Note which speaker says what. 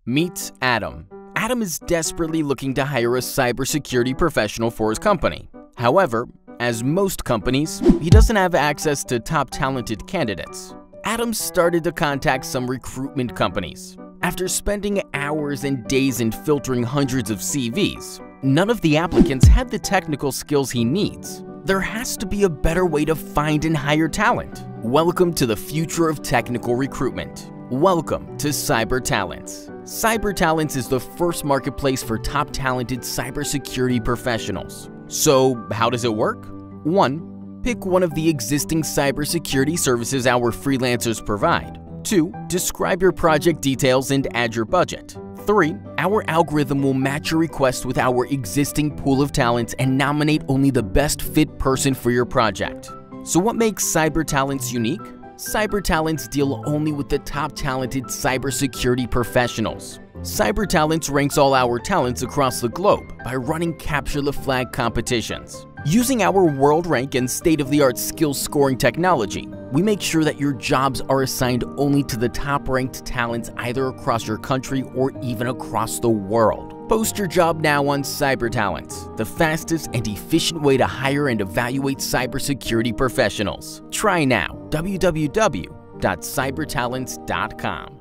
Speaker 1: Meet Adam. Adam is desperately looking to hire a cybersecurity professional for his company. However, as most companies, he doesn't have access to top talented candidates. Adam started to contact some recruitment companies. After spending hours and days in filtering hundreds of CVs, none of the applicants had the technical skills he needs. There has to be a better way to find and hire talent. Welcome to the future of technical recruitment. Welcome to CyberTalents. CyberTalents is the first marketplace for top talented cybersecurity professionals. So how does it work? 1. Pick one of the existing cybersecurity services our freelancers provide. 2. Describe your project details and add your budget. 3. Our algorithm will match your request with our existing pool of talents and nominate only the best fit person for your project. So what makes CyberTalents unique? CyberTalents deal only with the top talented cybersecurity professionals. CyberTalents ranks all our talents across the globe by running Capture the Flag competitions. Using our world rank and state-of-the-art skills scoring technology, we make sure that your jobs are assigned only to the top-ranked talents either across your country or even across the world. Post your job now on CyberTalents, the fastest and efficient way to hire and evaluate cybersecurity professionals. Try now, www.cybertalents.com.